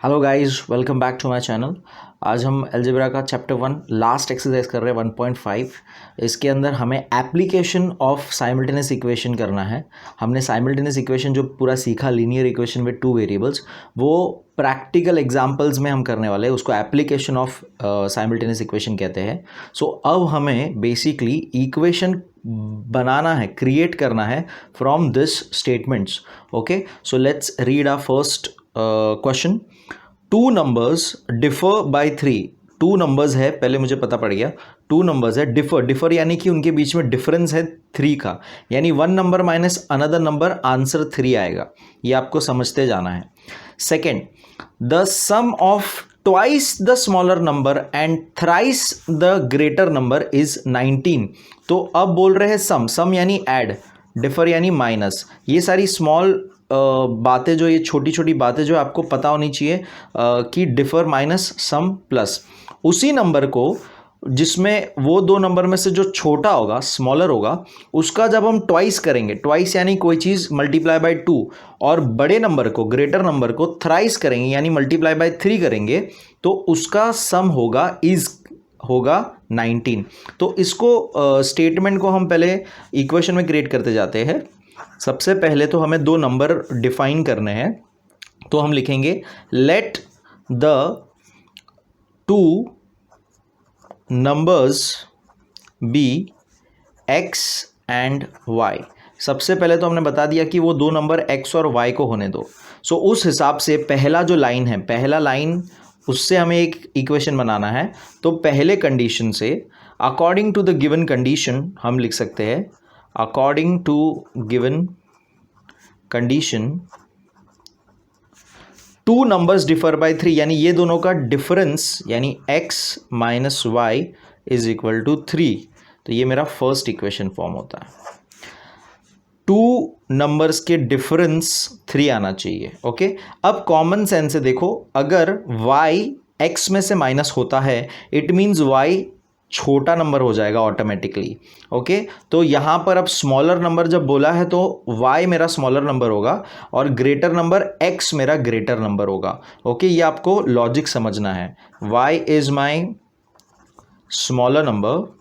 Hello guys, welcome back to my channel. आज हम algebra का चैप्टर 1 लास्ट एक्सरसाइज कर रहे हैं 1.5। इसके अंदर हमें एप्लीकेशन ऑफ साइमल्टेनियस इक्वेशन करना है। हमने साइमल्टेनियस इक्वेशन जो पूरा सीखा, linear equation with two variables, वो प्रैक्टिकल एग्जांपल्स में हम करने वाले हैं। उसको एप्लीकेशन ऑफ साइमल्टेनियस इक्वेशन कहते हैं। सो अब हमें बेसिकली इक्वेशन बनाना है, क्रिएट करना है from this statements. Okay, so let's read our first question. Two numbers differ by 3। Two numbers है, पहले मुझे पता पड़ गया। टू नंबर्स है, डिफर यानी कि उनके बीच में डिफरेंस है 3 का, यानी 1 number minus another number, answer 3 आएगा। ये आपको समझते जाना है। Second, the sum of twice the smaller number and thrice the greater number is 19। तो अब बोल रहे हैं सम यानी ऐड, डिफर यानी माइनस। ये सारी स्मॉल बातें, जो ये छोटी छोटी बातें जो आपको पता होनी चाहिए कि डिफर माइनस सम प्लस। उसी नंबर को जिसमें वो दो नंबर में से जो छोटा होगा, स्मॉलर होगा, उसका जब हम ट्वाइस करेंगे, ट्वाइस यानी कोई चीज़ मल्टीप्लाई बाय 2, और बड़े नंबर को, ग्रेटर नंबर को थ्राइस करेंगे यानी मल्टीप्लाई बाय 3 करेंगे, तो उसका सम होगा 19। तो इसको स्टेटमेंट को हम पहले इक्वेशन में क्रिएट करते जाते हैं। सबसे पहले तो हमें दो नंबर डिफाइन करने हैं। तो हम लिखेंगे let the two numbers be x and y। सबसे पहले तो हमने बता दिया कि वो दो नंबर x और y को होने दो। सो उस हिसाब से पहला जो लाइन है, पहला लाइन, उससे हमें एक इक्वेशन बनाना है। तो पहले कंडीशन से, according to the given condition, हम लिख सकते हैं according to given condition two numbers differ by 3, यानी ये दोनों का डिफरेंस यानी x minus y is equal to 3। तो ये मेरा फर्स्ट इक्वेशन फॉर्म होता है। टू नंबर्स के डिफरेंस 3 आना चाहिए। ओके, अब कॉमन सेंस से देखो, अगर y x में से माइनस होता है, इट मीन्स y छोटा नंबर हो जाएगा ऑटोमेटिकली। ओके, तो यहाँ पर अब स्मॉलर नंबर जब बोला है तो y मेरा स्मॉलर नंबर होगा और ग्रेटर नंबर x मेरा ग्रेटर नंबर होगा। ओके, ये आपको लॉजिक समझना है। y is my smaller number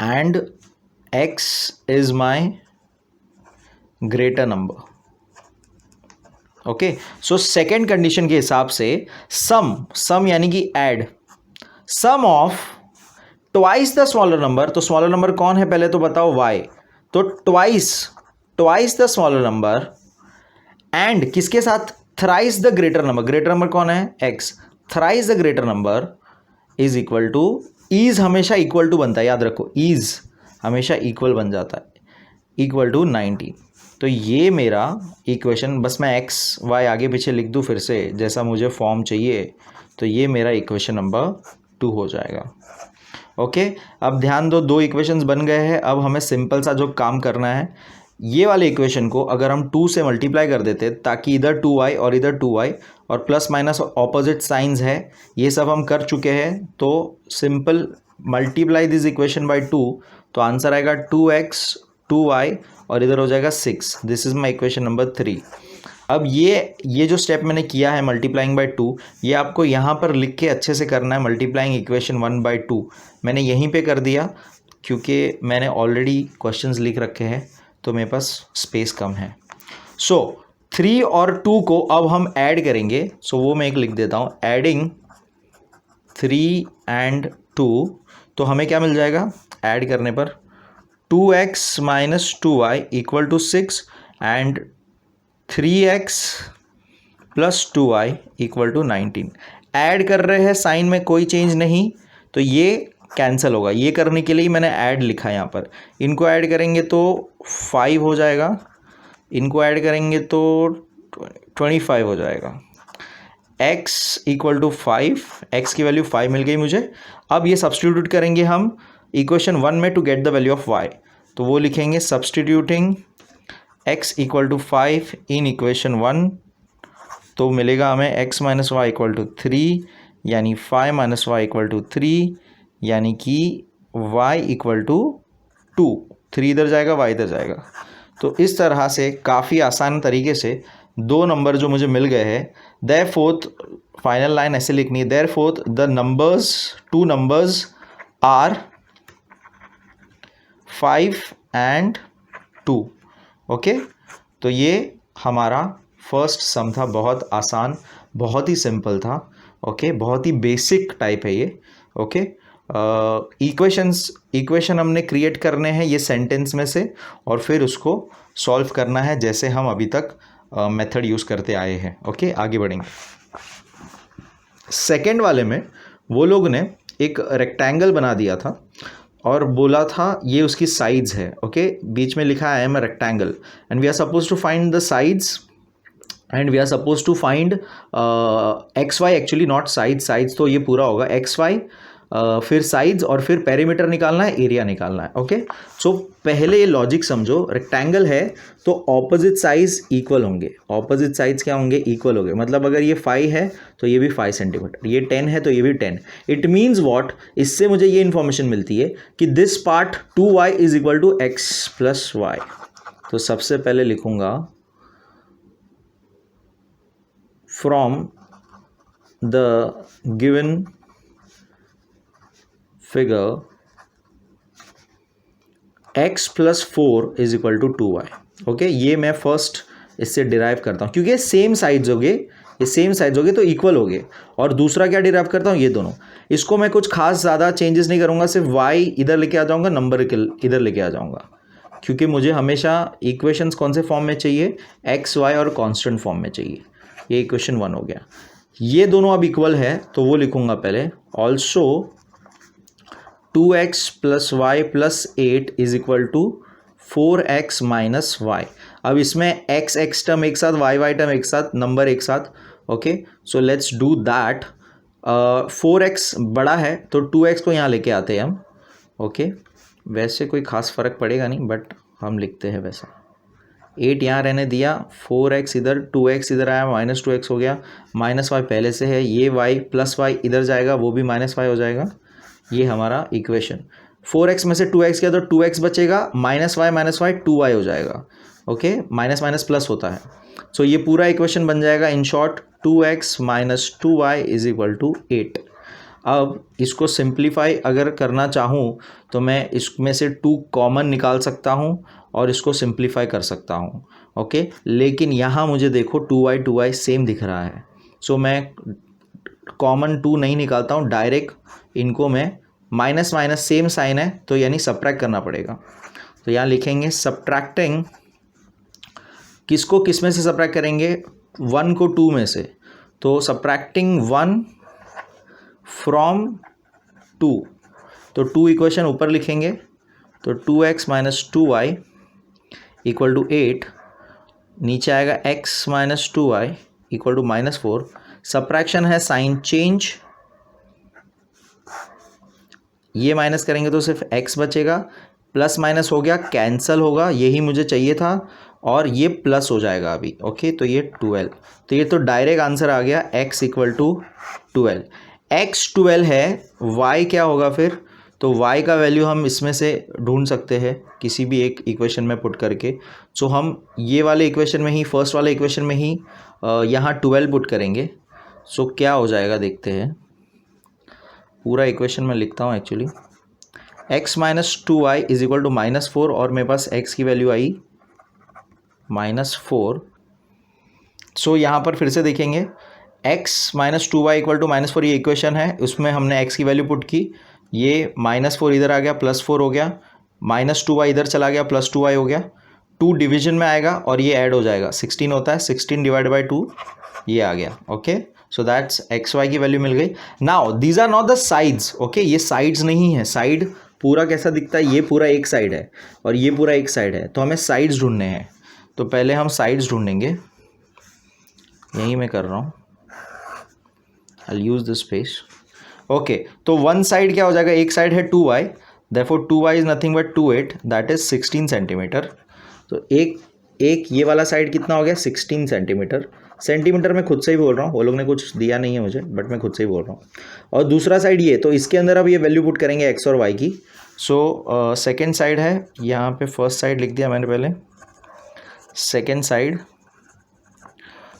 and x is my greater number. Okay, so second condition के हिसाब से सम यानी कि add, sum of twice the smaller number. तो स्मॉलर नंबर कौन है पहले तो बताओ, y। तो twice the smaller number and किसके साथ, thrice the greater number. Greater number कौन है, x। Thrice the greater number is equal to, is हमेशा इक्वल टू बनता है, याद रखो, इज हमेशा इक्वल बन जाता है, इक्वल टू 19। तो ये मेरा इक्वेशन, बस मैं x y आगे पीछे लिख दूँ फिर से जैसा मुझे फॉर्म चाहिए, तो ये मेरा इक्वेशन नंबर 2 हो जाएगा। ओके, अब ध्यान दो, दो इक्वेशंस बन गए हैं। अब हमें सिंपल सा जो काम करना है, ये वाले इक्वेशन को अगर हम 2 से मल्टीप्लाई कर देते ताकि इधर 2y और इधर 2y और प्लस माइनस ऑपोजिट साइंस है, ये सब हम कर चुके हैं। तो simple multiply this equation by 2, तो आंसर आएगा 2x 2y और इधर हो जाएगा 6। This is my equation number 3। अब ये जो स्टेप मैंने किया है मल्टीप्लाइंग बाय 2, ये आपको यहाँ पर लिख के अच्छे से करना है। मल्टीप्लाइंग इक्वेशन 1 बाय 2 मैंने यहीं पे कर दिया क्योंकि मैंने ऑलरेडी क्वेश्चंस लिख रखे हैं, तो मेरे पास स्पेस कम है। सो 3 और 2 को अब हम ऐड करेंगे। सो वो मैं एक लिख देता हूँ, एडिंग 3 एंड 2। तो हमें क्या मिल जाएगा ऐड करने पर, 2x minus 2y equal to 6 and 3x plus 2y equal to 19। Add कर रहे हैं, साइन में कोई चेंज नहीं, तो ये कैंसिल होगा। ये करने के लिए मैंने ऐड लिखा है यहाँ पर। इनको ऐड करेंगे तो 5 हो जाएगा, इनको ऐड करेंगे तो 25 हो जाएगा। x इक्वल टू 5, x की वैल्यू 5 मिल गई मुझे। अब ये सब्सटीट्यूट करेंगे हम इक्वेशन 1 में to get the value of y। तो वो लिखेंगे substituting x equal to 5 in equation 1, तो मिलेगा हमें x minus y equal to 3, यानी 5 माइनस वाई इक्वल टू 3, यानी कि y इक्वल टू 2। 3 इधर जाएगा, y इधर जाएगा। तो इस तरह से काफ़ी आसान तरीके से दो नंबर जो मुझे मिल गए हैं, देयरफॉर फाइनल लाइन ऐसे लिखनी है, therefore the numbers, two numbers are 5 and 2। Okay, तो ये हमारा फर्स्ट सम था, बहुत आसान, बहुत ही सिंपल था। ओके, बहुत ही बेसिक टाइप है ये। ओके, इक्वेशन हमने क्रिएट करने हैं ये सेंटेंस में से, और फिर उसको सॉल्व करना है जैसे हम अभी तक मेथड यूज़ करते आए हैं। ओके, आगे बढ़ेंगे। सेकेंड वाले में वो लोग ने एक रेक्टेंगल बना दिया था और बोला था ये उसकी साइड्स है। ओके, बीच में लिखा है I am a rectangle and we are suppose to find the sides and we are suppose to find x y, actually not sides तो ये पूरा होगा एक्स वाई, फिर साइड्स और फिर पेरीमीटर निकालना है, एरिया निकालना है। ओके, सो पहले ये लॉजिक समझो, रेक्टेंगल है तो ऑपोजिट साइज इक्वल होंगे। ऑपोजिट साइड्स क्या होंगे? इक्वल होंगे। मतलब अगर ये 5 है तो ये भी 5 सेंटीमीटर, ये 10 है तो ये भी 10। इट मीन्स वॉट, इससे मुझे ये इन्फॉर्मेशन मिलती है कि this part 2y is equal to x plus y. तो सबसे पहले लिखूंगा from the given figure x plus 4 is equal to 2y। Okay, ये मैं फर्स्ट इससे डिराइव करता हूँ क्योंकि ये सेम साइड्स हो गए, ये सेम साइड्स हो गए तो इक्वल हो गए। और दूसरा क्या डिराइव करता हूँ? ये दोनों। इसको मैं कुछ खास ज़्यादा चेंजेस नहीं करूँगा, सिर्फ y इधर लेके आ जाऊँगा, नंबर इधर लेके आ जाऊँगा, क्योंकि मुझे हमेशा इक्वेशंस कौन से फॉर्म में चाहिए? x y और कांस्टेंट फॉर्म में चाहिए। ये इक्वेशन 1 हो गया। ये दोनों अब इक्वल है तो वो लिखूँगा पहले, also 2x plus y plus 8 is equal to 4x minus y. अब इसमें x टर्म एक साथ, y टर्म एक साथ, नंबर एक साथ। Okay, so let's do that. 4x बड़ा है तो 2x को यहाँ लेके आते हैं हम। ओके, वैसे कोई खास फ़र्क पड़ेगा नहीं, बट हम लिखते हैं वैसा। 8 यहाँ रहने दिया, 4x इधर, 2x इधर आया, माइनस 2x हो गया, माइनस वाई पहले से है, ये y प्लस वाई इधर जाएगा, वो भी माइनस वाई हो जाएगा। ये हमारा इक्वेशन। 4x में से 2x किया तो 2x बचेगा, माइनस वाई 2y हो जाएगा। ओके, माइनस माइनस प्लस होता है। सो ये पूरा इक्वेशन बन जाएगा in short 2x minus 2y is equal to 8। अब इसको सिंप्लीफाई अगर करना चाहूँ तो मैं इसमें से 2 कॉमन निकाल सकता हूँ और इसको सिंप्लीफाई कर सकता हूँ। ओके, लेकिन यहाँ मुझे देखो 2y सेम दिख रहा है, सो मैं कॉमन 2 नहीं निकालता हूँ, डायरेक्ट इनको मैं माइनस माइनस सेम साइन है तो यानी सब्ट्रैक्ट करना पड़ेगा। तो यहाँ लिखेंगे सब्ट्रैक्टिंग, किसको किस में से सब्ट्रैक्ट करेंगे? 1 को 2 में से, तो सब्ट्रैक्टिंग 1 फ्रॉम 2, तो 2 इक्वेशन ऊपर लिखेंगे, तो 2x minus 2y equal to 8, नीचे आएगा x minus 2y equal to minus 4। Subtraction है साइन चेंज, ये माइनस करेंगे तो सिर्फ x बचेगा, प्लस माइनस हो गया, कैंसल होगा, यही मुझे चाहिए था, और ये प्लस हो जाएगा अभी। ओके, तो ये 12, तो ये तो डायरेक्ट आंसर आ गया x इक्वल टू 12। x 12 है, y क्या होगा फिर? तो y का वैल्यू हम इसमें से ढूंढ सकते हैं किसी भी एक इक्वेशन में पुट करके। सो हम ये वाले इक्वेशन में ही, फर्स्ट वाले इक्वेशन में ही यहाँ 12 पुट करेंगे। सो क्या हो जाएगा देखते हैं, पूरा इक्वेशन में लिखता हूँ actually. x minus 2y is equal to minus 4, और मेरे पास x की वैल्यू आई माइनस 4। सो यहाँ पर फिर से देखेंगे x minus 2y equal to minus 4, ये इक्वेशन है, उसमें हमने x की वैल्यू पुट की, ये माइनस 4 इधर आ गया, प्लस 4 हो गया, माइनस 2y इधर चला गया, प्लस 2y हो गया, 2 डिवीजन में आएगा और ये ऐड हो जाएगा, 16 होता है, 16 डिवाइड बाई 2 ये आ गया। Okay, so that's x y की वैल्यू मिल गई। Now these are not the sides. Okay, ये साइड्स नहीं है, साइड पूरा कैसा दिखता है? ये पूरा एक साइड है और ये पूरा एक साइड है, तो हमें साइड्स ढूंढने हैं। तो पहले हम साइड्स ढूंढेंगे, यही मैं कर रहा हूँ, आई यूज दिस स्पेस। ओके, तो वन साइड क्या हो जाएगा? एक साइड है 2y, therefore 2y is nothing but 28, that is 16 centimetre. तो एक ये वाला साइड कितना हो गया? 16 सेंटीमीटर। सेंटीमीटर में खुद से ही बोल रहा हूँ, वो लोग ने कुछ दिया नहीं है मुझे, बट मैं खुद से ही बोल रहा हूँ। और दूसरा साइड ये, तो इसके अंदर अब ये वैल्यू पुट करेंगे x और y की। सो सेकेंड साइड है, यहाँ पे फर्स्ट साइड लिख दिया मैंने पहले, सेकेंड साइड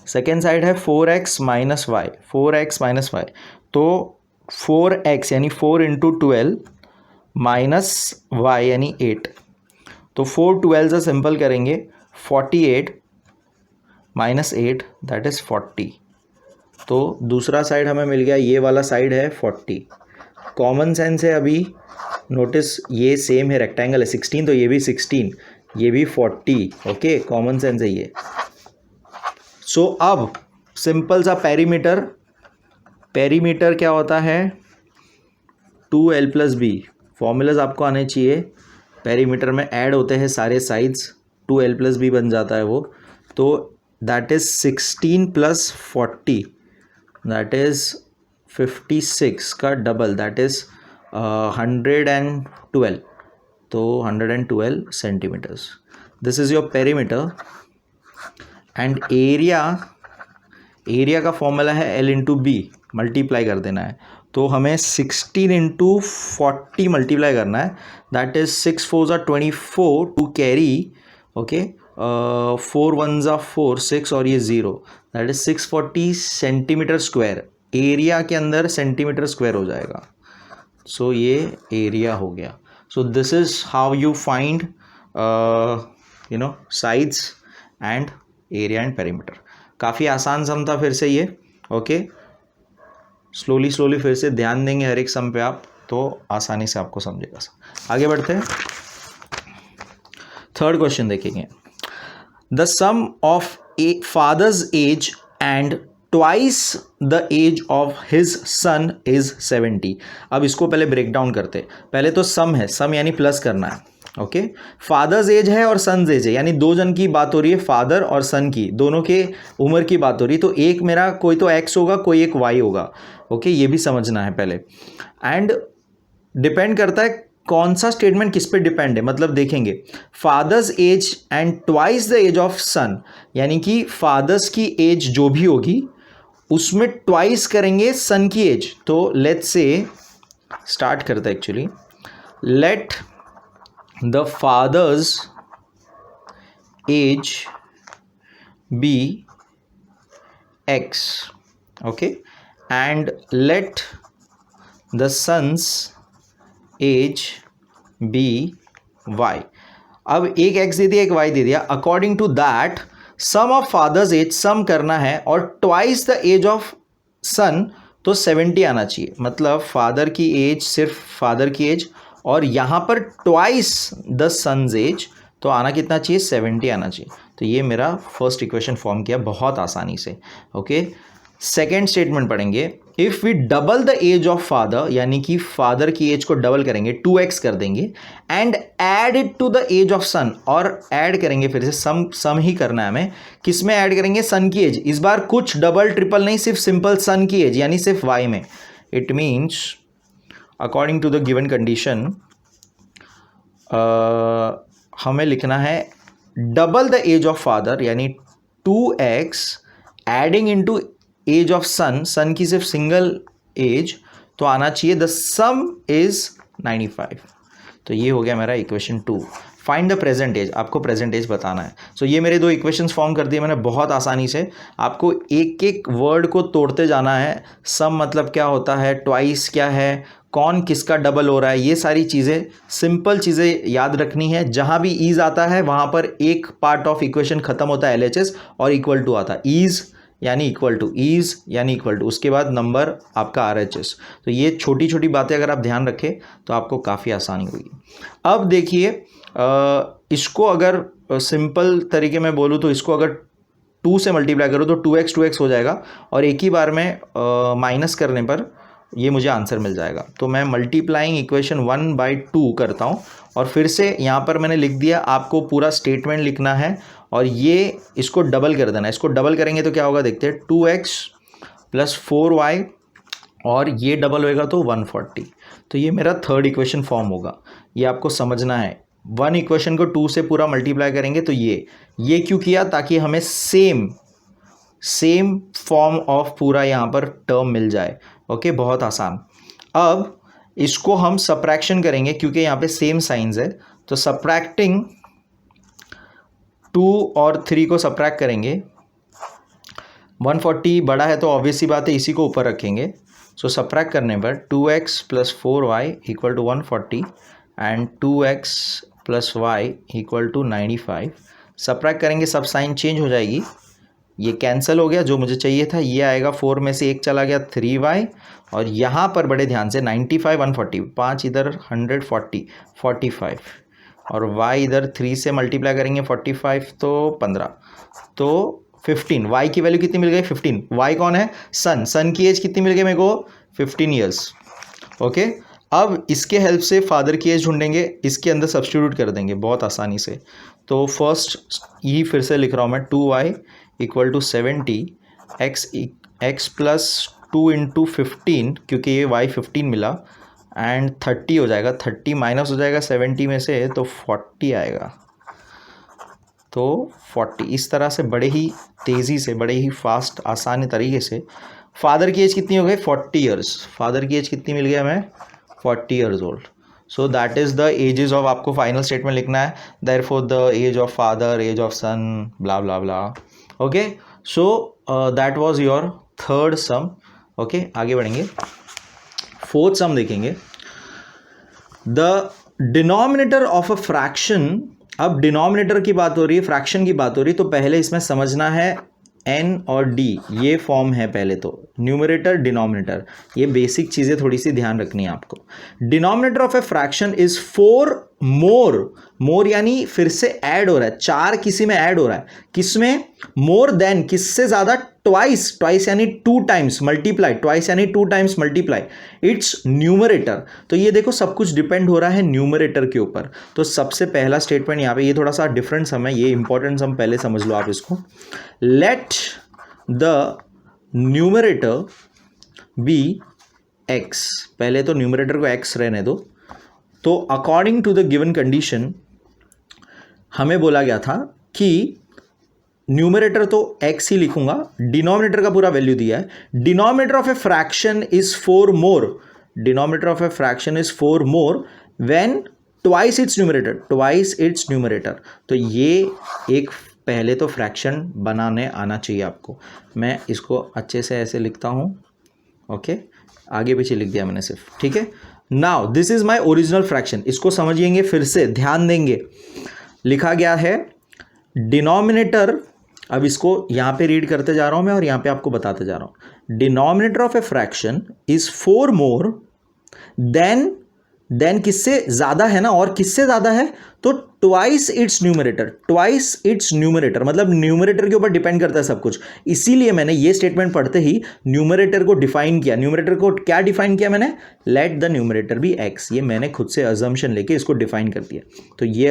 सेकेंड साइड है 4x minus Y, 4x minus Y, तो 4x यानी 4 इंटू 12 माइनस वाई यानी 8, तो 4 12 से सिंपल करेंगे 48 माइनस 8 दैट इज़ 40, तो दूसरा साइड हमें मिल गया, ये वाला साइड है 40। कॉमन सेंस है अभी, नोटिस ये सेम है, रेक्टेंगल है 16, तो ये भी 16, ये भी 40, ओके, कॉमन सेंस है ये। सो अब सिंपल सा पेरीमीटर, पेरीमीटर क्या होता है 2l प्लस बी, फॉर्मूलाज आपको आने चाहिए, पेरीमीटर में ऐड होते हैं सारे साइड्स, 2l प्लस बी बन जाता है वो, तो that is 16 plus 40 that is 56 का डबल दैट इज़ 112, तो 112 centimetres, this is your perimeter. And area का फॉर्मूला है L इंटू बी, मल्टीप्लाई कर देना है, तो हमें 16 इंटू 40 मल्टीप्लाई करना है, दैट इज़ 6 4 ज़ा 24 टू कैरी, ओके, 4 1 ज़ा 4 6 और ये 0, that is 640 centimetre square, area के अंदर सेंटीमीटर स्क्वायर हो जाएगा, सो ये एरिया हो गया। So this is how you find sides and area and perimeter. काफ़ी आसान सम था फिर से ये, ओके, स्लोली फिर से ध्यान देंगे हर एक सम पे आप, तो आसानी से आपको समझेगा। आगे बढ़ते हैं, थर्ड क्वेश्चन देखेंगे। The sum of a father's age and twice the age of his son is 70। अब इसको पहले ब्रेक डाउन करते, पहले तो सम है, सम यानी प्लस करना है, ओके, फादर्स एज है और सन्स एज है, यानी दो जन की बात हो रही है, फादर और सन की, दोनों के उम्र की बात हो रही है, तो एक मेरा कोई तो x होगा, कोई एक y होगा, ओके, ये भी समझना है पहले। एंड डिपेंड करता है कौन सा स्टेटमेंट किस पे डिपेंड है, मतलब देखेंगे father's age and twice the age of son, यानी कि फादर्स की एज जो भी होगी उसमें ट्वाइस करेंगे सन की एज, तो लेट्स से स्टार्ट करते हैं, actually let the father's age be x, okay, and let the son's age be y। अब एक x दे दिया, एक y दे दिया, according to that sum of father's age sum करना है और twice the age of son, तो 70 आना चाहिए, मतलब फादर की एज सिर्फ फादर की एज और यहाँ पर ट्वाइस द सन्स एज, तो आना कितना चाहिए 70 आना चाहिए, तो ये मेरा फर्स्ट इक्वेशन फॉर्म किया बहुत आसानी से, ओके। सेकेंड स्टेटमेंट पढ़ेंगे, if we double the age of father, यानी कि फादर की एज को डबल करेंगे 2x कर देंगे, and add it to the age of son, और ऐड करेंगे फिर से सम ही करना है हमें, किस में ऐड करेंगे सन की एज, इस बार कुछ डबल ट्रिपल नहीं, सिर्फ सिंपल सन की एज यानी सिर्फ y में, it means according to the given condition हमें लिखना है double the age of father, यानी 2x adding into age of son, son की सिर्फ सिंगल एज, तो आना चाहिए द सम इज 95, तो ये हो गया मेरा equation 2। Find the present age, आपको प्रेजेंट एज बताना है। सो ये मेरे दो इक्वेशंस फॉर्म कर दिए मैंने बहुत आसानी से, आपको एक एक वर्ड को तोड़ते जाना है, सम मतलब क्या होता है, ट्वाइस क्या है, कौन किसका डबल हो रहा है, ये सारी चीज़ें सिंपल चीज़ें याद रखनी है, जहाँ भी ईज आता है वहाँ पर एक पार्ट ऑफ इक्वेशन खत्म होता है LHS और इक्वल टू आता है, ईज यानी इक्वल टू, ईज यानी इक्वल टू, उसके बाद नंबर आपका RHS, तो ये छोटी छोटी बातें अगर आप ध्यान रखें तो आपको काफ़ी आसानी होगी। अब देखिए इसको अगर सिंपल तरीके में बोलूँ तो इसको अगर 2 से मल्टीप्लाई करो तो 2x हो जाएगा और एक ही बार में माइनस करने पर ये मुझे आंसर मिल जाएगा। तो मैं मल्टीप्लाइंग इक्वेशन 1/2 करता हूँ और फिर से यहाँ पर मैंने लिख दिया, आपको पूरा स्टेटमेंट लिखना है और ये इसको डबल कर देना है। इसको डबल करेंगे तो क्या होगा देखते हैं, 2x + 4y और ये डबल होएगा तो 140। तो ये मेरा थर्ड इक्वेशन फॉर्म होगा, ये आपको समझना है। वन इक्वेशन को 2 से पूरा मल्टीप्लाई करेंगे तो ये क्यों किया, ताकि हमें सेम फॉर्म ऑफ पूरा यहाँ पर टर्म मिल जाए। ओके, बहुत आसान। अब इसको हम सब्ट्रैक्शन करेंगे क्योंकि यहाँ पे सेम साइंस है, तो सब्ट्रैक्टिंग 2 और 3 को सब्ट्रैक्ट करेंगे 140 बड़ा है तो ऑब्वियस सी बात है इसी को ऊपर रखेंगे. सो सब्ट्रैक्ट करने पर 2x plus 4y equal to 140 and 2x plus y equal to 95. Subtract करेंगे सब साइन चेंज हो जाएगी. ये कैंसिल हो गया, जो मुझे चाहिए था ये आएगा. 4 में से 1 चला गया 3y, और यहाँ पर बड़े ध्यान से 95 140, 5 इधर 140 45, और y इधर 3 से मल्टीप्लाई करेंगे 45 तो 15 तो 15. y की वैल्यू कितनी मिल गई 15. y कौन है सन की एज कितनी मिल गई मेरे को 15 ईयर्स. ओके, अब इसके हेल्प से फादर की एज ढूंढेंगे, इसके अंदर सब्स्टिट्यूट कर देंगे बहुत आसानी से. तो फर्स्ट ये फिर से लिख रहा हूँ मैं, 2y equal to 70 x plus 2 into 15, क्योंकि ये y 15 मिला, एंड 30 हो जाएगा. 30 माइनस हो जाएगा 70 में से तो 40 आएगा. तो 40 इस तरह से बड़े ही तेज़ी से, बड़े ही फास्ट आसान तरीके से. फादर की एज कितनी हो गई 40 ईयर्स. फादर की एज कितनी मिल गया हमें 40 years old. So that is the ages of, आपको फाइनल स्टेटमेंट लिखना है. Therefore the age of father, age of son, blah blah blah. Okay, so that was your third sum. Okay, आगे बढ़ेंगे. Fourth sum देखेंगे. The denominator of a fraction. अब denominator की बात हो रही है, फ्रैक्शन की बात हो रही है, तो पहले इसमें समझना है n और d ये फॉर्म है. पहले तो न्यूमरेटर डिनोमिनेटर, ये बेसिक चीज़ें थोड़ी सी ध्यान रखनी है आपको. Denominator of a fraction is 4 मोर यानी फिर से ऐड हो रहा है, 4 किसी में ऐड हो रहा है. किसमें मोर देन, किससे ज़्यादा, ट्वाइस यानी 2 टाइम्स मल्टीप्लाई, ट्वाइस यानी 2 टाइम्स मल्टीप्लाई इट्स न्यूमरेटर. तो ये देखो सब कुछ डिपेंड हो रहा है न्यूमरेटर के ऊपर. तो सबसे पहला स्टेटमेंट यहाँ पे, ये थोड़ा सा डिफरेंट सम है, ये इंपॉर्टेंट सम पहले समझ लो आप इसको. Let the numerator be x. पहले तो न्यूमरेटर को x रहने दो. तो according to the given condition हमें बोला गया था कि न्यूमरेटर तो x ही लिखूंगा, डिनोमिनेटर का पूरा वैल्यू दिया है. Denominator of a fraction is 4 more. Denominator of a fraction is 4 more when twice its numerator, twice its numerator. तो ये एक पहले तो फ्रैक्शन बनाने आना चाहिए आपको. मैं इसको अच्छे से ऐसे लिखता हूं. ओके, आगे पीछे लिख दिया मैंने सिर्फ. ठीक है, now this is my original fraction. इसको समझिएंगे, फिर से ध्यान देंगे. लिखा गया है डिनोमिनेटर, अब इसको यहां पे रीड करते जा रहा हूं मैं और यहां पे आपको बताते जा रहा हूं. Denominator of a fraction is 4 more than किससे ज्यादा है ना, और किससे ज्यादा है तो twice its numerator. Twice its numerator मतलब न्यूमरेटर के ऊपर डिपेंड करता है सब कुछ. इसीलिए मैंने ये स्टेटमेंट पढ़ते ही न्यूमरेटर को डिफाइन किया. न्यूमरेटर को क्या डिफाइन किया मैंने, let the numerator be x. ये मैंने खुद से अजम्पशन लेके इसको डिफाइन कर दिया. तो ये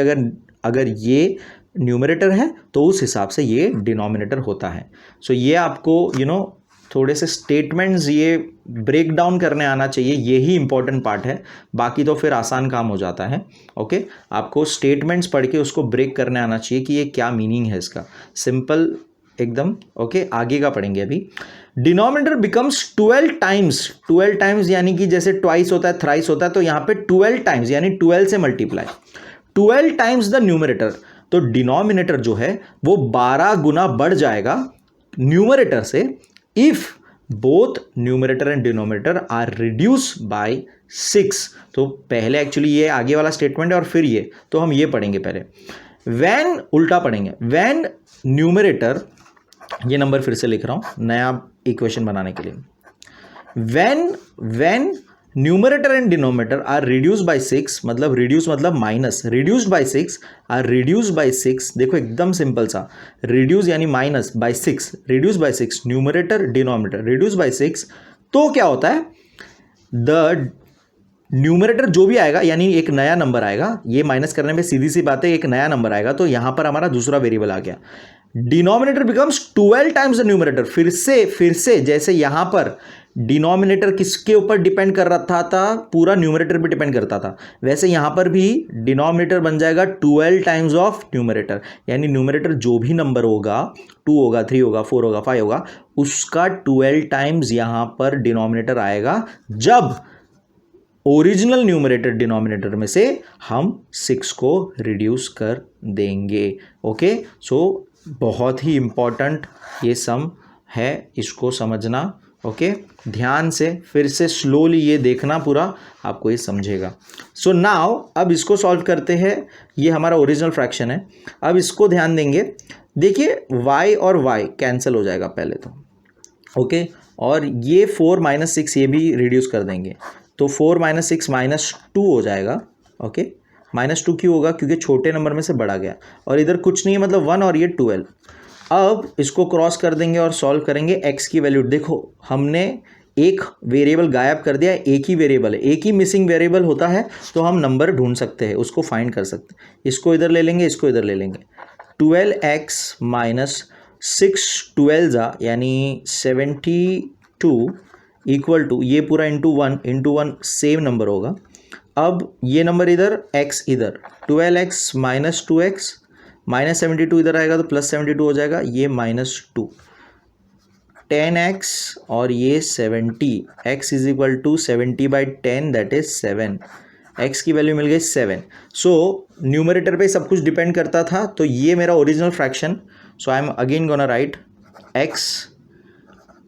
अगर ये न्यूमरेटर है तो उस हिसाब से ये डिनोमिनेटर होता है. सो ये आपको थोड़े से स्टेटमेंट्स ये ब्रेक डाउन करने आना चाहिए. यही इंपॉर्टेंट पार्ट है, बाकी तो फिर आसान काम हो जाता है. ओके, आपको स्टेटमेंट्स पढ़ के उसको ब्रेक करने आना चाहिए कि ये क्या मीनिंग है इसका, सिंपल एकदम. ओके, आगे का पढ़ेंगे अभी. Denominator becomes 12 times. 12 टाइम्स यानी कि जैसे ट्वाइस होता है, थ्राइस होता है, तो यहाँ पे 12 टाइम्स यानी 12 से मल्टीप्लाई, 12 टाइम्स द न्यूमरेटर. तो डिनोमिनेटर जो है वो 12 गुना बढ़ जाएगा न्यूमरेटर से if both numerator and denominator are reduce by 6. तो पहले एक्चुअली ये आगे वाला स्टेटमेंट है और फिर ये, तो हम ये पढ़ेंगे पहले. व्हेन, उल्टा पढ़ेंगे. व्हेन न्यूमरेटर, ये नंबर फिर से लिख रहा हूं नया इक्वेशन बनाने के लिए. When numerator and denominator are reduced by 6, मतलब रिड्यूस मतलब minus, reduced by 6 are reduced by 6. देखो एकदम सिंपल सा, रिड्यूस यानी minus by 6, reduce by 6, numerator denominator reduce by 6. तो क्या होता है, द न्यूमरेटर जो भी आएगा यानी एक नया नंबर आएगा, ये माइनस करने में सीधी सी बात है, एक नया नंबर आएगा, तो यहां पर हमारा दूसरा वेरिएबल आ गया. Denominator becomes 12 times the numerator. फिर से जैसे यहां पर डिनोमिनेटर किसके ऊपर डिपेंड कर रहा था, पूरा न्यूमरेटर पे डिपेंड करता था, वैसे यहां पर भी डिनोमिनेटर बन जाएगा 12 टाइम्स ऑफ न्यूमरेटर. यानी न्यूमरेटर जो भी नंबर होगा, 2 होगा, 3 होगा, 4 होगा, 5 होगा, उसका 12 टाइम्स यहां पर डिनोमिनेटर आएगा जब ओरिजिनल न्यूमरेटर डिनोमिनेटर में से हम 6 को रिड्यूस कर देंगे. ओके, सो बहुत ही इंपॉर्टेंट ये सम है, इसको समझना। ओके, ध्यान से फिर से स्लोली ये देखना पूरा, आपको ये समझेगा। सो नाउ अब इसको सॉल्व करते हैं। ये हमारा ओरिजिनल फ्रैक्शन है। अब इसको ध्यान देंगे, देखिए y और y कैंसिल हो जाएगा पहले तो। ओके, और ये 4 - 6 ये भी रिड्यूस कर देंगे, तो 4 - 6 -2 हो जाएगा। ओके, -2 क्यों होगा? क्योंकि छोटे नंबर में से बढ़ा गया, और इधर कुछ नहीं है, मतलब 1 और ये 12। अब इसको क्रॉस कर देंगे और सॉल्व करेंगे। x की वैल्यू देखो, हमने एक वेरिएबल गायब कर दिया, एक ही वेरिएबल है, एक ही मिसिंग वेरिएबल होता है तो हम नंबर ढूंढ सकते हैं, उसको फाइंड कर सकते हैं। इसको इधर ले लेंगे, इसको इधर ले लेंगे। 12x - 6 12 यानी 72 इक्वल टू, ये पूरा इंटू 1 सेम नंबर होगा। अब ये नंबर इधर, x इधर, 12x - 2x -72 इधर आएगा तो +72 हो जाएगा, ये -2, 10x और ये 70, x is equal to 70/10 that is 7। x की वैल्यू मिल गई 7। सो न्यूमरेटर पे सब कुछ डिपेंड करता था, तो ये मेरा original fraction. So I am again gonna right x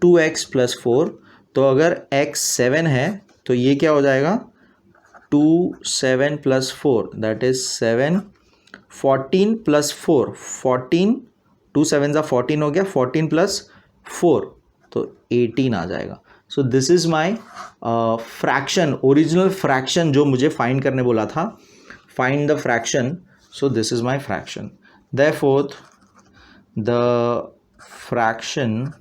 2x + 4। तो अगर x 7 है तो ये क्या हो जाएगा? 2 7 + 4 दैट इज 7, 14 + 4 14, 2 7 14 हो गया, 14 + 4 तो 18 आ जाएगा। So this is my fraction, original fraction जो मुझे फाइंड करने बोला था, find the fraction. So this is my fraction, therefore the fraction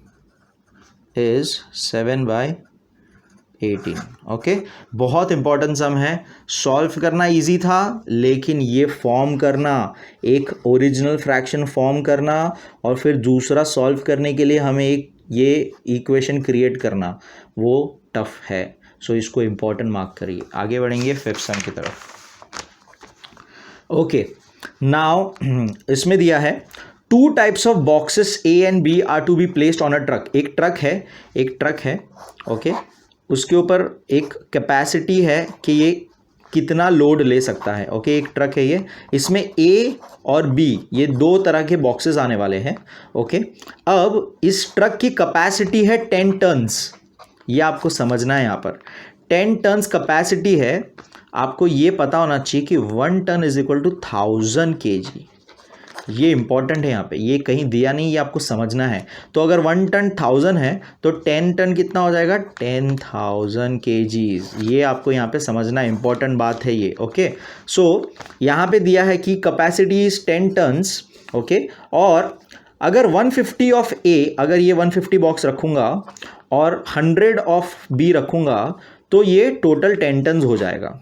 is 7/18। Okay, बहुत इंपॉर्टेंट सम है, सॉल्व करना इजी था, लेकिन ये फॉर्म करना, एक ओरिजिनल फ्रैक्शन फॉर्म करना और फिर दूसरा सॉल्व करने के लिए हमें एक ये इक्वेशन क्रिएट करना, वो टफ है। सो इसको इंपॉर्टेंट मार्क करिए। आगे बढ़ेंगे फिफ्थ सम की तरफ। ओके, नाउ इसमें दिया है 2 types of boxes A and B are to be placed on a truck. एक ट्रक है। ओके, उसके ऊपर एक कैपेसिटी है कि ये कितना लोड ले सकता है। ओके, एक ट्रक है ये, इसमें A और B ये 2 तरह के बॉक्सेस आने वाले हैं। ओके, अब इस ट्रक की कैपेसिटी है 10 टन्स, ये आपको समझना है। यहाँ पर 10 टन्स कैपेसिटी है, आपको ये पता होना चाहिए कि 1 ton is equal to 1000 kg। ये इंपॉर्टेंट है, यहाँ पे ये कहीं दिया नहीं, ये आपको समझना है। तो अगर 1 टन 1000 है तो 10 टन कितना हो जाएगा? 10,000 kg। ये आपको यहाँ पे समझना, इंपॉर्टेंट बात है ये। ओके, सो यहाँ पे दिया है कि कैपेसिटी इज 10 टन्स। ओके, और अगर 150 ऑफ A, अगर ये 150 बॉक्स रखूँगा और 100 ऑफ B रखूँगा तो ये टोटल 10 टन्स हो जाएगा।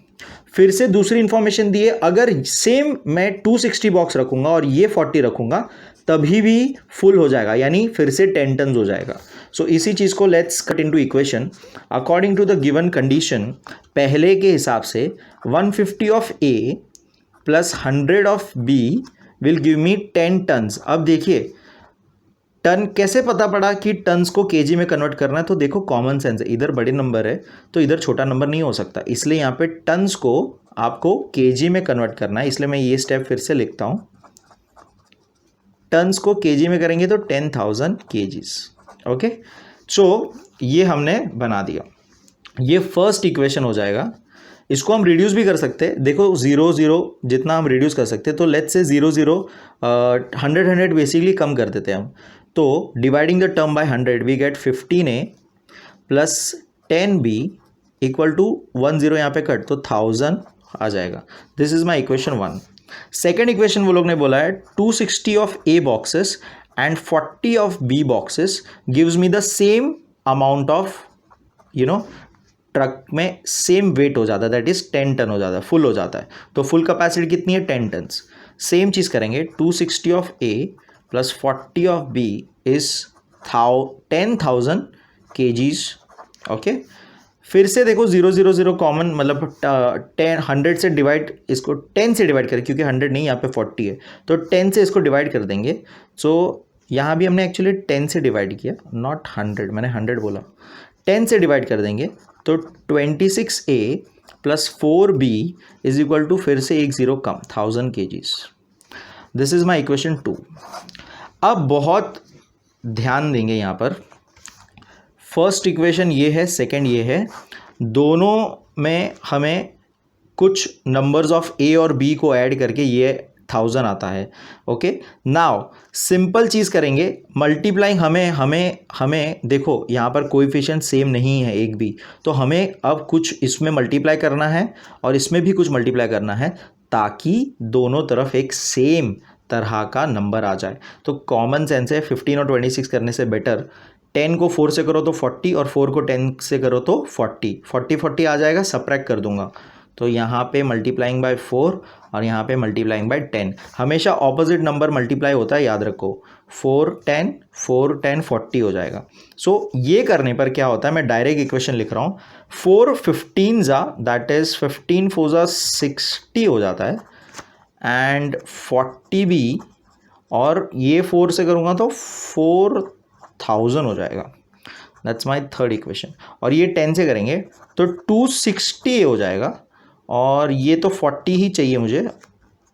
फिर से दूसरी इंफॉर्मेशन दी है, अगर सेम मैं 260 बॉक्स रखूंगा और ये 40 रखूंगा तभी भी फुल हो जाएगा, यानी फिर से 10 टन्स हो जाएगा। सो इसी चीज को let's cut into equation. According to the given condition, पहले के हिसाब से 150 of A plus 100 of B will give me 10 tons. अब देखिए टन कैसे पता पड़ा कि टन्स को केजी में कन्वर्ट करना है? तो देखो कॉमन सेंस है, इधर बड़े नंबर है तो इधर छोटा नंबर नहीं हो सकता, इसलिए यहाँ पे टन्स को आपको केजी में कन्वर्ट करना है। इसलिए मैं ये स्टेप फिर से लिखता हूँ, टन्स को केजी में करेंगे तो 10,000 kgs। ओके, सो ये हमने बना दिया, ये फर्स्ट इक्वेशन हो जाएगा। इसको हम रिड्यूस भी कर सकते हैं, देखो 0 0 जितना हम रिड्यूस कर सकते हैं, तो लेट्स से 0 0 100 100 बेसिकली कम कर देते हैं हम। तो dividing the term by 100 we get 15A plus 10B equal to 1 0 यहाँ पे कट, तो 1000 आ जाएगा। This is my equation 1। Second equation वो लोग ने बोला है 260 of A boxes and 40 of B boxes gives me the same amount of truck में सेम वेट हो जाता है, दैट इज 10 टन हो जाता है, फुल हो जाता है। तो फुल कैपेसिटी कितनी है? 10 टन्स। सेम चीज़ करेंगे, 260 of A plus 40 of B is 10,000 kgs। Okay, फिर से देखो 0 0 0 कॉमन, मतलब 100 से डिवाइड, इसको 10 से डिवाइड करें क्योंकि 100 नहीं, यहाँ पे 40 है, तो 10 से इसको डिवाइड कर देंगे। सो यहाँ भी हमने एक्चुअली 10 से डिवाइड किया, नॉट 100, मैंने 100 बोला, 10 से डिवाइड कर देंगे तो 26A plus 4B is equal to, फिर से एक 0 कम, 1000 kgs। This is my equation 2। अब बहुत ध्यान देंगे यहाँ पर, फर्स्ट इक्वेशन ये है, सेकंड ये है, दोनों में हमें कुछ नंबर्स ऑफ ए और बी को ऐड करके ये 1000 आता है। ओके, नाउ सिंपल चीज़ करेंगे, मल्टीप्लाइंग हमें देखो यहाँ पर कोएफिशिएंट सेम नहीं है एक भी, तो हमें अब कुछ इसमें मल्टीप्लाई करना है और इसमें भी कुछ मल्टीप्लाई करना है ताकि दोनों तरफ एक सेम तरह का नंबर आ जाए। तो कॉमन सेंस है, 15 और 26 करने से बेटर 10 को 4 से करो तो 40 और 4 को 10 से करो तो 40 आ जाएगा, सबट्रैक्ट कर दूंगा तो यहाँ पे मल्टीप्लाइंग बाय 4 और यहाँ पे मल्टीप्लाइंग बाय 10। हमेशा ऑपोजिट नंबर मल्टीप्लाई होता है, याद रखो। 4 10 40 हो जाएगा। सो ये करने पर क्या होता है, मैं डायरेक्ट इक्वेशन लिख रहा हूँ, 4 15 दैट इज 15 4 60 हो जाता है एंड 40 भी, और ये 4 से करूँगा तो 4000 हो जाएगा। That's my third equation. और ये 10 से करेंगे तो 260 हो जाएगा, और ये तो 40 ही चाहिए मुझे,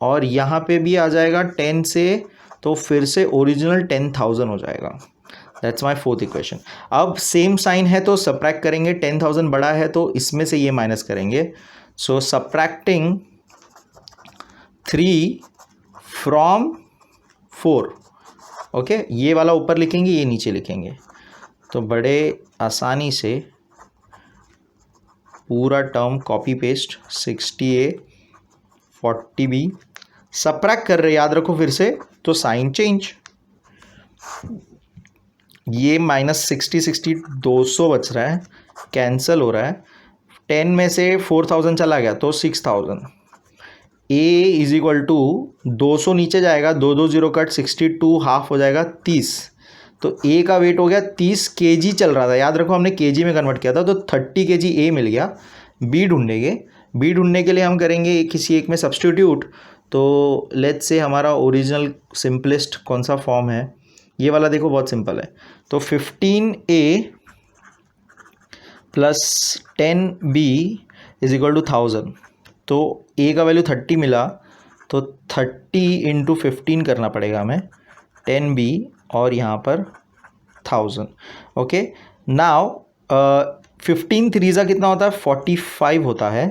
और यहाँ पे भी आ जाएगा 10 से, तो फिर से ओरिजिनल 10,000 हो जाएगा। That's my fourth equation. अब सेम साइन है तो सबट्रैक्ट करेंगे, 10,000 बड़ा है तो इसमें से ये माइनस करेंगे। सो सबट्रैक्टिंग 3 फ्रॉम 4। ओके, ये वाला ऊपर लिखेंगे, ये नीचे लिखेंगे, तो बड़े आसानी से पूरा term copy paste, 60A 40B subtract कर रहे, याद रखो फिर से, तो साइन चेंज, ये -60 200 बच रहा है, कैंसिल हो रहा है, 10 में से 4000 चला गया तो 6000। A इज इक्वल टू 200 नीचे जाएगा, 2 2 0 कट, 62 हाफ हो जाएगा 30, तो A का वेट हो गया 30 kg चल रहा था, याद रखो हमने kg में कन्वर्ट किया था, तो 30 kg A मिल गया। B ढूंढेंगे, B ढूंढने के लिए हम करेंगे किसी एक में सब्स्टिट्यूट। तो लेट्स से हमारा ओरिजिनल सिंपलेस्ट कौन सा फॉर्म है, ये वाला देखो बहुत सिंपल है, तो 15A plus 10B is equal to 1000। तो A का वैल्यू 30 मिला, तो 30 इंटू 15 करना पड़ेगा हमें, 10B और यहाँ पर 1000। ओके, नाउ 15 3 कितना होता है, 45 होता है।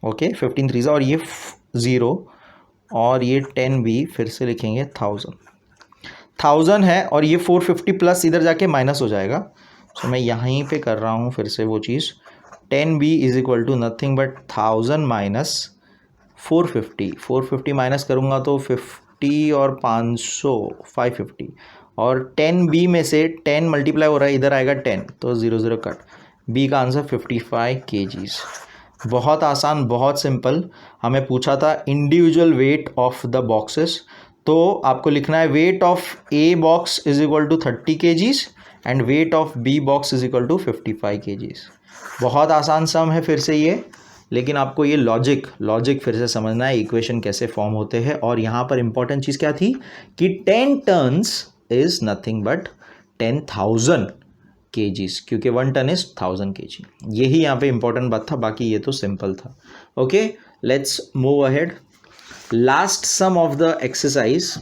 ओके, 15 3 और ये 0 और ये 10B, फिर से लिखेंगे 1000 है, और ये 450 प्लस इधर जाके माइनस हो जाएगा। तो मैं यहीं पे कर रहा हूँ फिर से वो चीज़, 10B is equal to nothing but 1000 minus 450 minus करूँगा तो 50 और 500 550, और 10B में से 10 मल्टीप्लाई हो रहा है, इधर आएगा 10, तो 0 0 कट, B का आंसर 55 kgs। बहुत आसान, बहुत सिंपल। हमें पूछा था individual weight of the boxes, तो आपको लिखना है weight of A box is equal to 30 kgs and weight of B box is equal to 55 kgs। बहुत आसान सम है फिर से ये, लेकिन आपको ये लॉजिक फिर से समझना है, इक्वेशन कैसे फॉर्म होते हैं। और यहाँ पर इंपॉर्टेंट चीज़ क्या थी कि 10 turns is nothing but 10,000 kgs, क्योंकि 1 टन इज 1000 kg। यही यहाँ पे इंपॉर्टेंट बात था, बाकी ये तो सिंपल था। Okay, let's move ahead. Last sum of the exercise,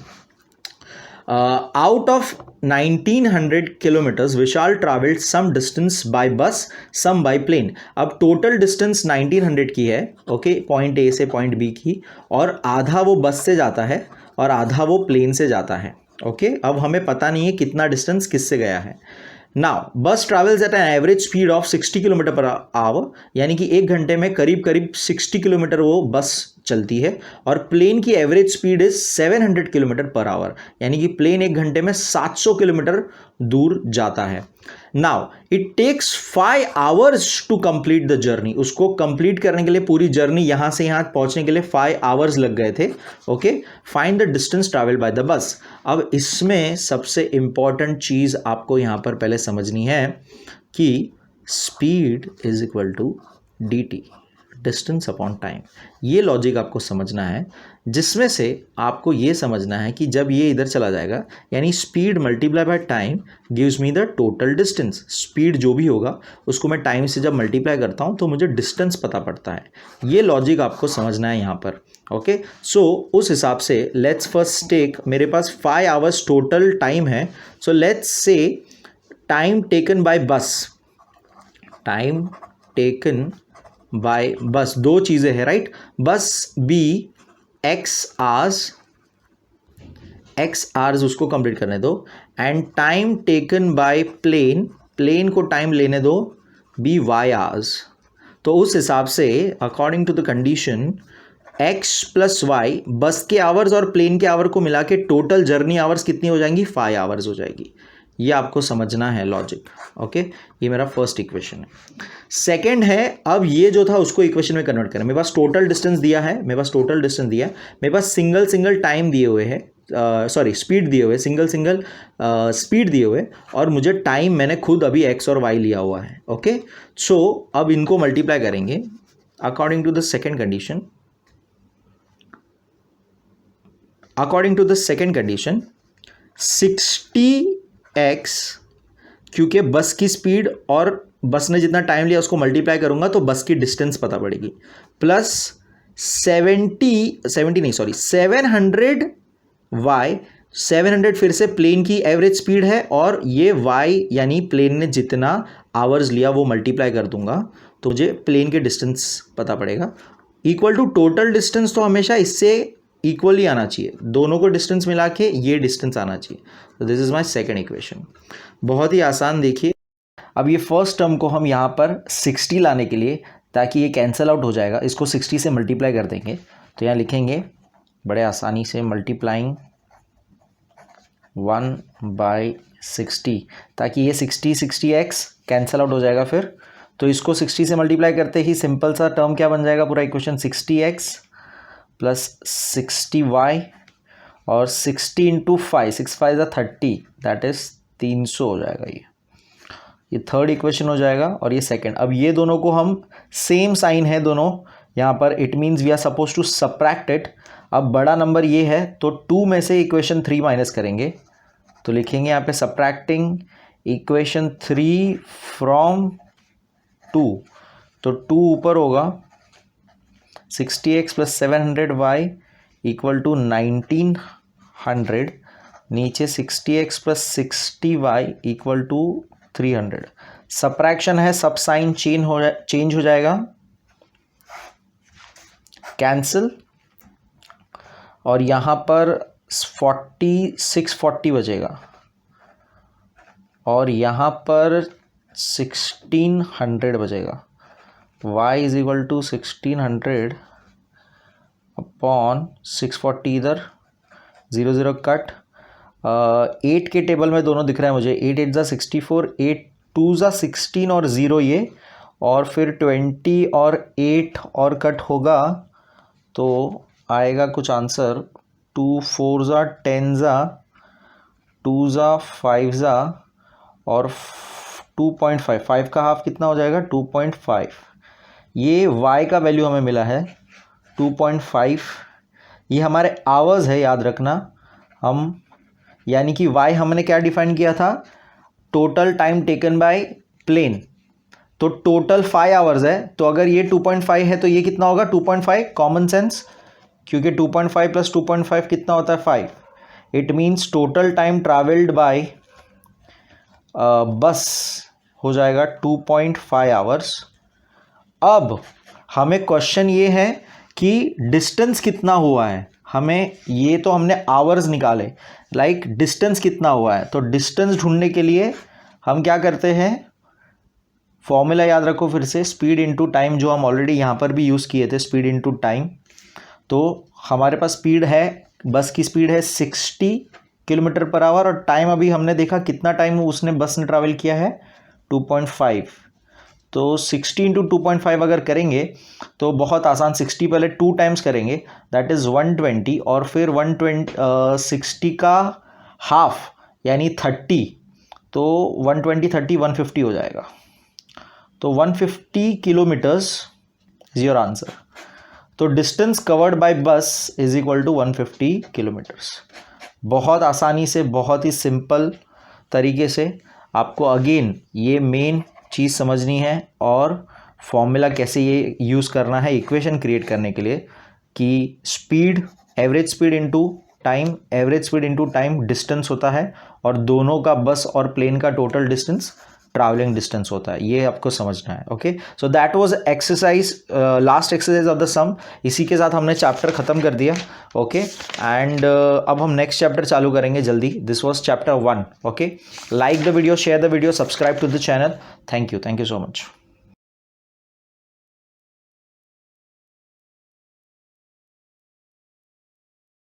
out of 1900 kilometers Vishal travelled some distance by bus some by plane. अब टोटल डिस्टेंस 1900 की है, ओके, पॉइंट ए से पॉइंट बी की, और आधा वो बस से जाता है और आधा वो प्लेन से जाता है। ओके, अब हमें पता नहीं है कितना डिस्टेंस किससे गया है। Now bus travels at an average speed of 60 kilometre per hour, यानी कि 1 घंटे में करीब 60 किलोमीटर वो बस चलती है, और प्लेन की average speed is 700 kilometre per hour, यानी कि प्लेन 1 घंटे में 700 किलोमीटर दूर जाता है। Now it takes 5 hours to complete the journey, उसको कंप्लीट करने के लिए पूरी जर्नी यहां से यहां पहुंचने के लिए 5 आवर्स लग गए थे। Okay, find the distance travelled by the bus. अब इसमें सबसे इंपॉर्टेंट चीज आपको यहां पर पहले समझनी है कि speed is equal to dt, distance upon time. ये लॉजिक आपको समझना है, जिसमें से आपको ये समझना है कि जब ये इधर चला जाएगा, यानी speed multiply by time gives me the total distance. Speed जो भी होगा उसको मैं टाइम से जब मल्टीप्लाई करता हूँ तो मुझे डिस्टेंस पता पड़ता है। ये लॉजिक आपको समझना है यहाँ पर। ओके, सो उस हिसाब से लेट्स फर्स्ट टेक, मेरे पास 5 आवर्स टोटल टाइम है, so let's say time taken by bus time taken by bus, दो चीज़ें हैं right, bus be x hours उसको कंप्लीट करने दो, and time taken by plane को टाइम लेने दो बी वाई आवर्स। तो उस हिसाब से according to the condition x plus y, bus के आवर्स और प्लेन के आवर को मिला के टोटल जर्नी आवर्स कितनी हो जाएंगी, 5 आवर्स हो जाएगी। ये आपको समझना है लॉजिक। ओके, ये मेरा फर्स्ट इक्वेशन है। सेकंड है, अब ये जो था उसको इक्वेशन में कन्वर्ट करें। मेरे पास टोटल डिस्टेंस दिया है, मेरे पास सिंगल टाइम दिए हुए हैं, स्पीड दिए हुए, सिंगल स्पीड दिए हुए, और मुझे टाइम मैंने खुद अभी x और y लिया हुआ है। ओके, सो अब इनको मल्टीप्लाई करेंगे according to the second condition. According to the second condition 60x, क्योंकि बस की स्पीड और बस ने जितना टाइम लिया उसको मल्टीप्लाई करूंगा तो बस की डिस्टेंस पता पड़ेगी, प्लस 700y, 700 फिर से प्लेन की एवरेज स्पीड है, और ये y यानी प्लेन ने जितना आवर्स लिया वो मल्टीप्लाई कर दूंगा तो मुझे प्लेन के डिस्टेंस पता पड़ेगा, इक्वल टू टोटल डिस्टेंस। तो हमेशा इससे इक्वली आना चाहिए, दोनों को डिस्टेंस मिला के ये डिस्टेंस आना चाहिए। तो this is my second equation. बहुत ही आसान, देखिए अब ये फर्स्ट टर्म को हम यहाँ पर 60 लाने के लिए, ताकि ये कैंसिल आउट हो जाएगा, इसको 60 से मल्टीप्लाई कर देंगे। तो यहाँ लिखेंगे बड़े आसानी से मल्टीप्लाइंग 1/60, ताकि ये 60x कैंसिल आउट हो जाएगा फिर। तो इसको 60 से मल्टीप्लाई करते ही सिंपल सा टर्म क्या बन जाएगा, पूरा इक्वेशन 60x प्लस 60y, और 60 इंटू 5, 6 5 30, दैट इज 300 हो जाएगा। ये थर्ड इक्वेशन हो जाएगा, और ये सेकंड। अब ये दोनों को हम, सेम साइन है दोनों यहाँ पर, it means we are suppose to subtract it. अब बड़ा नंबर ये है तो 2 में से इक्वेशन 3 माइनस करेंगे, तो लिखेंगे यहाँ पे सब्ट्रैक्टिंग इक्वेशन 3 फ्रॉम 2, तो 2 ऊपर होगा, 60x plus 700y equal to 1900, नीचे 60x plus 60y equal to 300। Subtraction है, सब साइन चेंज हो जाएगा, कैंसिल, और यहाँ पर 640 बचेगा, और यहाँ पर 1600 बचेगा। y is equal to 1600 upon 640, इधर 0 0 कट, 8 के टेबल में दोनों दिख रहा है मुझे, 8 8 ज़ा 64, 8 2 ज़ा 16 और 0 ये, और फिर 20 और 8 और कट होगा तो आएगा कुछ आंसर 2 4 ज़ा 10 ज़ा 2 ज़ा 5 ज़ा और 2.5, 5 का हाफ कितना हो जाएगा 2.5। ये y का वैल्यू हमें मिला है 2.5, ये हमारे आवर्स है, याद रखना हम, यानी कि y हमने क्या डिफाइन किया था, total time taken by plane, तो टोटल 5 आवर्स है, तो अगर ये 2.5 है तो ये कितना होगा 2.5, कॉमन सेंस, क्योंकि 2.5 प्लस 2.5 कितना होता है 5, it means total time travelled bye बस हो जाएगा 2.5 आवर्स। अब हमें क्वेश्चन ये है कि डिस्टेंस कितना हुआ है, हमें ये तो हमने आवर्स निकाले, लाइक डिस्टेंस कितना हुआ है, तो डिस्टेंस ढूंढने के लिए हम क्या करते हैं, फॉर्मूला याद रखो फिर से, स्पीड इनटू टाइम, जो हम ऑलरेडी यहाँ पर भी यूज़ किए थे, स्पीड इनटू टाइम। तो हमारे पास स्पीड है, बस की स्पीड है 60 किलोमीटर पर आवर, और टाइम अभी हमने देखा कितना टाइम उसने बस ने ट्रैवल किया है 2.5, तो 60 इंटू 2.5 अगर करेंगे तो बहुत आसान, 60 पहले 2 टाइम्स करेंगे, दैट इज़ 120, और फिर 60 का हाफ यानी 30, तो 120 30 150 हो जाएगा, तो 150 किलोमीटर्स इज योर आंसर। तो डिस्टेंस कवर्ड बाय बस इज इक्वल टू 150 किलोमीटर्स। बहुत आसानी से, बहुत ही सिंपल तरीके से आपको अगेन ये मेन चीज़ समझनी है, और फॉर्मूला कैसे ये यूज़ करना है इक्वेशन क्रिएट करने के लिए, कि speed, average speed into time, average speed into time distance होता है, और दोनों का, बस और प्लेन का टोटल डिस्टेंस ट्रैवलिंग डिस्टेंस होता है, ये आपको समझना है। Okay, so that was exercise, last exercise of the sum. इसी के साथ हमने चैप्टर खत्म कर दिया। ओके, एंड अब हम नेक्स्ट चैप्टर चालू करेंगे जल्दी। This was chapter 1। Okay, like the video, share the video, subscribe to the channel. Thank you so much.